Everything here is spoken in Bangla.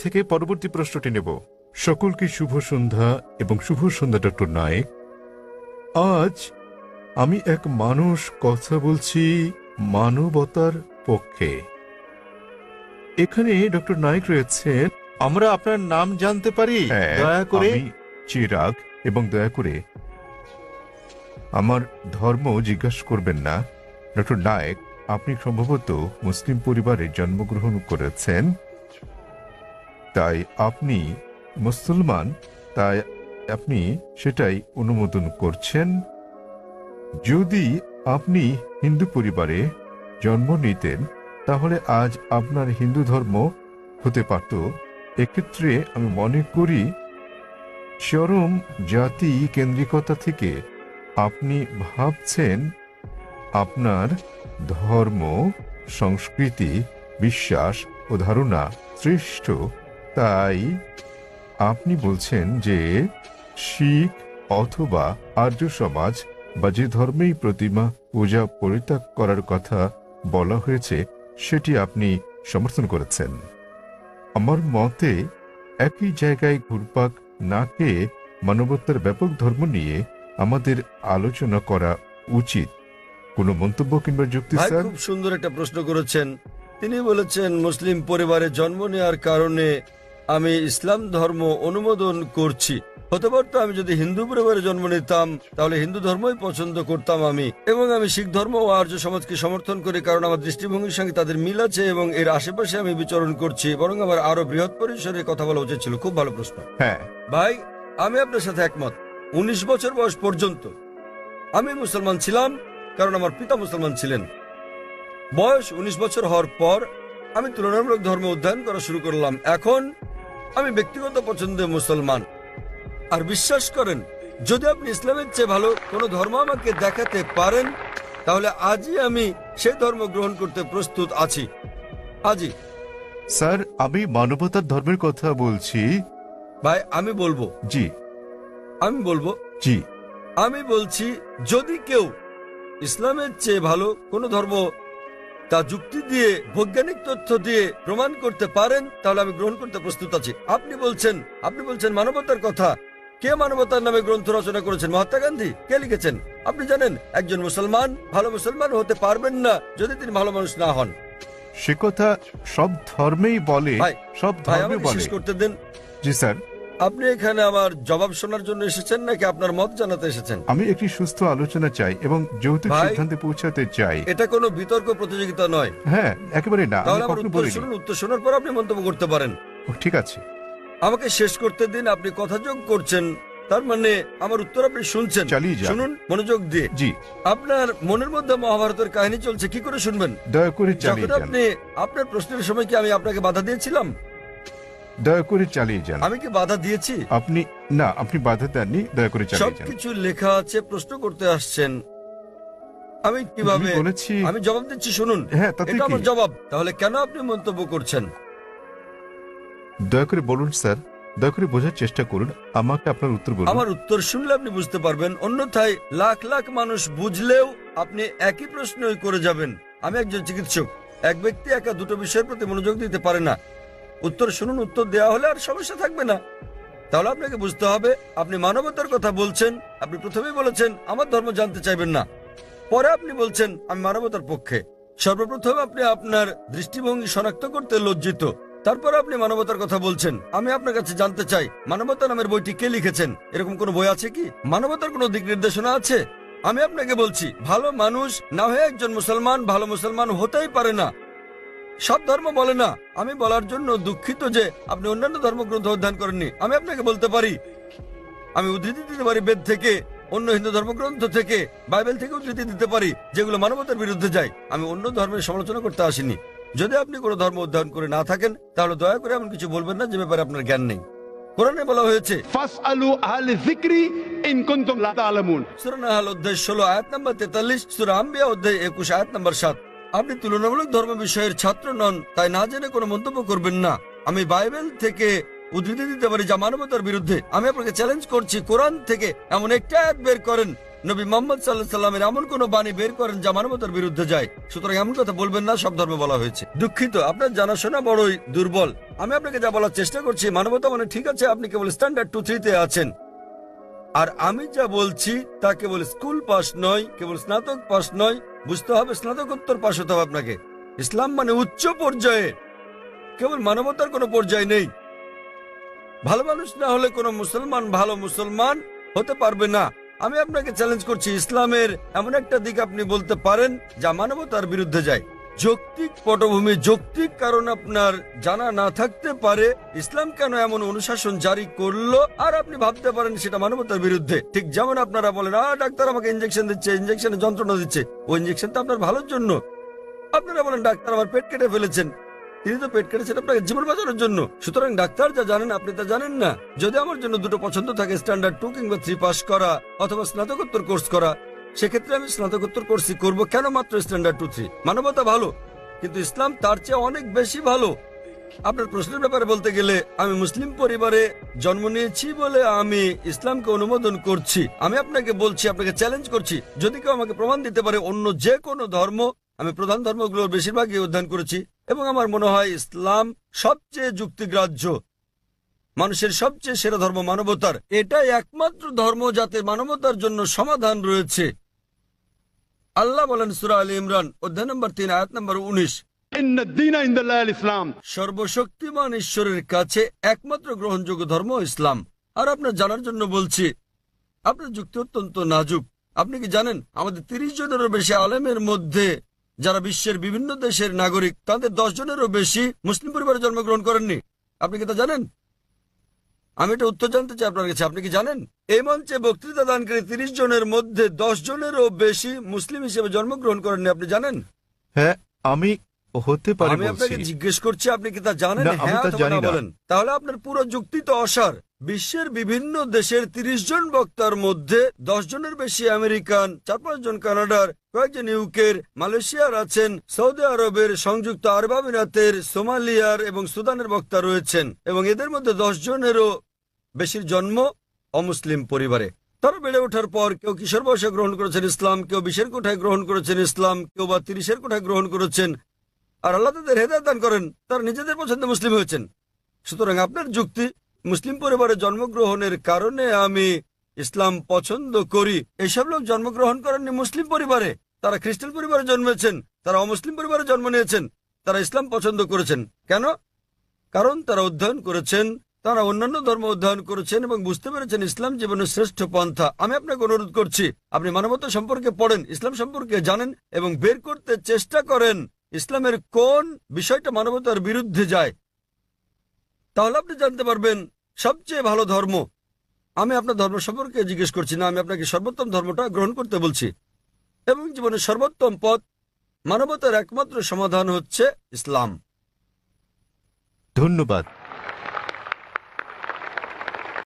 থেকে পরবর্তী প্রশ্নটি নেব। সকলকে শুভ সন্ধ্যা এবং শুভ সন্ধ্যা ডক্টর নায়েক। আজ আমি এক মানুষ কথা বলছি মানবতার পক্ষে। এখানে ডক্টর নায়েক রয়েছেন। আমরা আপনার নাম জানতে পারি দয়া করে? আমি চিরাগ, এবং দয়া করে আমার ধর্ম জিজ্ঞাসা করবেন না। ডক্টর নায়েক, আপনি সম্ভবত মুসলিম পরিবারে জন্মগ্রহণ করেছেন, তাই আপনি মুসলমান, তাই আপনি সেটাই অনুমোদন করছেন। যদি আপনি হিন্দু পরিবারে জন্ম নিতেন তাহলে আজ আপনার হিন্দু ধর্ম হতে পারত। এক্ষেত্রে আমি মনে করি চরম জাতি কেন্দ্রিকতা থেকে আপনি ভাবছেন আপনার ধর্ম, সংস্কৃতি, বিশ্বাস ও ধারণা শ্রেষ্ঠ, তাই আপনি বলছেন যে শিখ অথবা আর্য সমাজ বা যে ধর্মেই প্রতিমা পূজা পরিত্যাগ করার কথা বলা হয়েছে সেটি আপনি সমর্থন করেছেন। আমার মতে একই জায়গায় ঘুরপাক না খেয়ে মানবতার ব্যাপক ধর্ম নিয়ে আমাদের আলোচনা করা উচিত। কোনো মন্তব্য কিংবা যুক্তি? ভাই স্যার, খুব সুন্দর একটা প্রশ্ন করেছেন। তিনি বলেছেন মুসলিম পরিবারে জন্ম নেওয়ার কারণে আমি ইসলাম ধর্ম অনুমোদন করছি। হতে পারতো আমি যদি হিন্দু পরিবারে জন্ম নিতাম তাহলে হিন্দু ধর্মই পছন্দ করতাম আমি, এবং আমি শিখ ধর্ম ও আর্য সমাজকে সমর্থন করি কারণ আমার দৃষ্টিভঙ্গির সঙ্গে তাদের মিল আছে এবং এর আশেপাশে আমি বিচরণ করছি। বরং আমার আরো বৃহৎ পরিসরে কথা বলা উচিত ছিল। খুব ভালো প্রশ্ন। হ্যাঁ ভাই, আমি আপনার সাথে একমত। 19 বছর বয়স পর্যন্ত আমি মুসলমান ছিলাম কারণ আমার পিতা মুসলমান ছিলেন। বয়স 19 বছর হওয়ার পর আমি তুলনামূলক ধর্ম অধ্যয়ন করা শুরু করলাম। এখন আমি ব্যক্তিগত পছন্দে মুসলমান। আর বিশ্বাস করেন, যদি আপনি ইসলামের চেয়ে ভালো কোনো ধর্ম আমাকে দেখাতে পারেন তাহলে আজই আমি সেই ধর্ম গ্রহণ করতে প্রস্তুত আছি। আজই। স্যার, আমি মানবতার ধর্মের কথা বলছি। ভাই আমি বলবো জি জি আমি বলছি, যদি কেউ ইসলামের চেয়ে ভালো কোনো ধর্ম তা যুক্তি দিয়ে, বৈজ্ঞানিক তথ্য দিয়ে প্রমাণ করতে পারেন তাহলে আমি গ্রহণ করতে প্রস্তুত আছি। আপনি বলছেন মানবতার কথা। কে মানবতার নামে গ্রন্থ রচনা করেছেন? মহাত্মা গান্ধী। কে লিখেছেন? আপনি জানেন একজন মুসলমান ভালো মুসলমান হতে পারবেন না যদি তিনি ভালো মানুষ না হন। সে কথা সব ধর্মেই বলে, সব ভাই ধর্মে আমাকে বলে। শেষ করতে দিন। জি স্যার। আপনি এখানে আমার জবাব শোনার জন্য এসেছেন নাকি আপনার মত জানাতে এসেছেন? আমি একটি সুস্থ আলোচনা চাই এবং যৌতুক ভাই, সিদ্ধান্তে পৌঁছাতে চাই। এটা কোনো বিতর্ক প্রতিযোগিতা নয়। হ্যাঁ, একেবারে না। আমি তাহলে আমার কখনো উত্তর বলিনি। শুনুন, উত্তর শোনার পর আপনি মন্তব্য করতে পারেন। ঠিক আছে। আমাকে শেষ করতে দিন। আপনি কথা যোগ করছেন, তার মানে আমার উত্তর আপনি শুনছেন। চালিয়ে যান। শুনুন মনোযোগ দিয়ে। জি। আপনার মনের মধ্যে মহাভারতের কাহিনী চলছে, কি করে শুনবেন? দয়া করে চালিয়ে যখন যান। আপনি আপনার প্রশ্নের সময় কি আমি আপনাকে বাধা দিয়েছিলাম? দয়া করে চালিয়ে যান। আমি কি বাধা দিয়েছি? আপনি বাধা দেননি। দয়া করে চালিয়ে যান। সবকিছু লেখা আছে, প্রশ্ন করতে আসছেন, আমি কিভাবে বলেছি? আমি জবাব দিচ্ছি, শুনুন। হ্যাঁ, তাতে এটা কি? আমার জবাব। তাহলে কেন আপনি মন্তব্য করছেন? দয়া করে বলুন স্যার, দয়া করে বোঝার চেষ্টা করুন। আমাকে আপনার উত্তর বলুন। আমার উত্তর শুনলে আপনি বুঝতে পারবেন, অন্যথায় লাখ লাখ মানুষ বুঝলেও আপনি একই প্রশ্নই করে যাবেন। আমি একজন চিকিৎসক। এক ব্যক্তি একা দুটো বিষয়ের প্রতি মনোযোগ দিতে পারে না। উত্তর শুনুন, উত্তর দেওয়া হলে আর সমস্যা থাকবে না। তাহলে আপনাকে বুঝতে হবে আপনি মানবতার কথা বলছেন। আপনি প্রথমেই বলেছেন আমার ধর্ম জানতে চাইবেন না, পরে আপনি বলছেন আমি মানবতার পক্ষে। সর্বপ্রথম আপনি আপনার দৃষ্টিভঙ্গি শনাক্ত করতে লজ্জিত, তারপর আপনি মানবতার কথা বলছেন। আমি আপনার কাছে জানতে চাই, মানবতা নামের বইটি কে লিখেছেন? এরকম কোনো বই আছে কি? মানবতার কোনো দিক নির্দেশনা আছে? আমি আপনাকে বলছি, ভালো মানুষ না হয়ে একজন মুসলমান ভালো মুসলমান হতেই পারে না। সব ধর্ম বলে না। আমি বলার জন্য দুঃখিত যে আপনি অন্যান্য ধর্মগ্রন্থ অধ্যয়ন করেননি। আমি আপনাকে বলতে পারি, আমি উদ্ধৃতি দিতে পারি বেদ থেকে, অন্য হিন্দু ধর্মগ্রন্থ থেকে, বাইবেল থেকে উদ্ধৃতি দিতে পারি যেগুলো মানবতার বিরুদ্ধে যায়। আমি অন্য ধর্মের সমালোচনা করতে আসিনি। যদি আপনি কোনো ধর্ম অধ্যয়ন করে না থাকেন তাহলে দয়া করে এমন কিছু বলবেন না যে ব্যাপারে আপনার জ্ঞান নেই। কোরআনে বলা হয়েছে ফাসআলু আহলে যিকরি ইন কুনতুম লা তা'লামুন। সূরা নাহল অধ্যায় 16 আয়াত নাম্বার 43, সূরা আম্বিয়া অধ্যায় 21 আয়াত নাম্বার 7। আপনি তুলনামূলক ধর্ম বিষয়ের ছাত্র নন, তাই না জেনে কোনো মন্তব্য করবেন না। আমি বাইবেল থেকে উদ্ধৃতি দিতে পারি যা মানবতার বিরুদ্ধে। আমি আপনাকে চ্যালেঞ্জ করছি, কোরআন থেকে এমন একটা আয়াত বের করেন নবী মোহাম্মদ সাল্লাল্লাহু আলাইহি সাল্লামের এমন কোন বাণী বের করেন যা মানবতার বিরুদ্ধে যায়। সুতরাং এমন কথা বলবেন না সব ধর্মে বলা হয়েছে। দুঃখিত, আপনার জানাশোনা বড়ই দুর্বল। আমি আপনাকে যা বলার চেষ্টা করছি, মানবতা মানে ঠিক আছে, আপনি কেবল স্ট্যান্ডার্ড 2-3 তে আছেন। আর আমি যা বলছি তা কেবল স্কুল পাস নয়, কেবল স্নাতক পাস নয়, বুঝতে হবে স্নাতকোত্তর পাস হতে হবে আপনাকে। ইসলাম মানে উচ্চ পর্যায়ে, কেবল মানবতার কোনো পর্যায় নেই। ভালো মানুষ না হলে কোনো মুসলমান ভালো মুসলমান হতে পারবে না। আমি আপনাকে চ্যালেঞ্জ করছি, ইসলামের এমন একটা দিক আপনি বলতে পারেন যা মানবতার বিরুদ্ধে যায়। যৌক্তিক পটভূমি, যৌক্তিক কারণ আপনার জানা না থাকতে পারে ইসলাম কেন এমন অনুশাসন জারি করলো, আর আপনি ভাবতে পারেন সেটা মানবতার বিরুদ্ধে। ঠিক যেমন আপনারা বলেন, ডাক্তার আমাকে ইঞ্জেকশন দিচ্ছে, ইঞ্জেকশনে যন্ত্রণা দিচ্ছে, ওই ইঞ্জেকশন তো আপনার ভালোর জন্য। আপনারা বলেন ডাক্তার আমার পেট কেটে ফেলেছেন, তিনি তো পেট কেটেছেন আপনাকে জীবন বাঁচানোর জন্য। সুতরাং ডাক্তার যা জানেন আপনি তা জানেন না। যদি আমার জন্য দুটো পছন্দ থাকে, স্ট্যান্ডার্ড 2 কিংবা 3 পাস করা অথবা স্নাতকোত্তর কোর্স করা, সেক্ষেত্রে আমি স্নাতকোত্তর কোর্সই করব। কেন মাত্র স্ট্যান্ডার্ড 2-3? মানবতা ভালো, কিন্তু ইসলাম তার চেয়ে অনেক বেশি ভালো। আপনার প্রশ্নের ব্যাপারে বলতে গেলে, আমি মুসলিম পরিবারে জন্ম নিয়েছি বলে আমি ইসলামকে অনুমোদন করছি। আমি আপনাকে বলছি, আপনাকে চ্যালেঞ্জ করছি, যদি কেউ আমাকে প্রমাণ দিতে পারে অন্য যে কোনো ধর্ম, আমি প্রধান ধর্মগুলোর বেশিরভাগই অধ্যয়ন করেছি এবং আমার মনে হয় ইসলাম সবচেয়ে যুক্তিগ্রাহ্য, মানুষের সবচেয়ে সেরা ধর্ম মানবতার। এটাই একমাত্র ধর্ম যাতে মানবতার জন্য সমাধান রয়েছে। আল্লাহ বলেন সূরা আলে ইমরান অধ্যায় নম্বর 3 আয়াত নম্বর 19, إن الدين عند الله الإسلام। সর্বশক্তিমান ঈশ্বরের কাছে একমাত্র গ্রহণযোগ্য ধর্ম ইসলাম। আর আপনার জানার জন্য বলছি, আপনার যুক্তি অত্যন্ত নাজুক। আপনি কি জানেন আমাদের 30 জনেরও বেশি আলেমের মধ্যে যারা বিশ্বের বিভিন্ন দেশের নাগরিক, তাদের 10 জনেরও বেশি মুসলিম পরিবারে জন্মগ্রহণ করেননি? আপনি কি তা জানেন? আমি এটা উত্তর জানতে চাই আপনার কাছে, আপনি কি জানেন এই মঞ্চে বক্তৃতা দানকারী 30 জনের মধ্যে 10 জনেরও বেশি মুসলিম হিসেবে জন্মগ্রহণ করেননি? আপনি জানেন? হ্যাঁ, আমি হতে পারে আমি আপনাকে বলছি। জিজ্ঞেস করছি, আপনি কি তা জানেন? না, আমি হ্যাঁ তা অথবা জানি না না। বলেন। তাহলে আপনার পুরো যুক্তি তো অসার। বিশ্বের বিভিন্ন দেশের 30 জন বক্তার মধ্যে 10 জনের বেশি আমেরিকান, 4-5 জন কানাডার, কয়েকজন ইউকের, মালয়েশিয়ার আছেন, সৌদি আরবের, সংযুক্ত আরব আমিরাতের, সোমালিয়ার এবং সুদানের বক্তা রয়েছেন, এবং এদের মধ্যে 10 জনেরও বেশির জন্ম অমুসলিম পরিবারে। তারা বেড়ে ওঠার পর কেউ কিশোর বয়সে গ্রহণ করেছেন ইসলাম, কেউ 20-এর কোঠায় গ্রহণ করেছেন ইসলাম, কেউ বা 30-এর কোঠায় গ্রহণ করেছেন। আর আল্লাহ তাদের হেদায়েত দান করেন, তারা নিজেদের পছন্দে মুসলিম হয়েছেন। সুতরাং আপনার যুক্তি, মুসলিম পরিবারে জন্মগ্রহণের কারণে আমি ইসলাম পছন্দ করি, এসব লোক জন্মগ্রহণ করেননি মুসলিম পরিবারে, তারা খ্রিস্টান পরিবারে জন্মেছেন, তারা অমুসলিম পরিবারে জন্ম নিয়েছেন, তারা ইসলাম পছন্দ করেছেন। কেন? কারণ তারা অধ্যয়ন করেছেন, তারা অন্যান্য ধর্ম অধ্যয়ন করেছেন এবং বুঝতে পেরেছেন ইসলাম জীবনের শ্রেষ্ঠ পন্থা। আমি আপনাকে অনুরোধ করছি, আপনি মানবতা সম্পর্কে পড়েন, ইসলাম সম্পর্কে জানেন এবং বের করতে চেষ্টা করেন ইসলামের কোন বিষয়টা মানবতার বিরুদ্ধে যায়। তাহলে আপনি জানতে পারবেন সবচেয়ে ভালো ধর্ম। আমি আপনার ধর্ম সম্পর্কে জিজ্ঞেস করছি না, আমি আপনাকে সর্বোত্তম ধর্মটা গ্রহণ করতে বলছি। এবং জীবনের সর্বোত্তম পথ, মানবতার একমাত্র সমাধান হচ্ছে ইসলাম। ধন্যবাদ।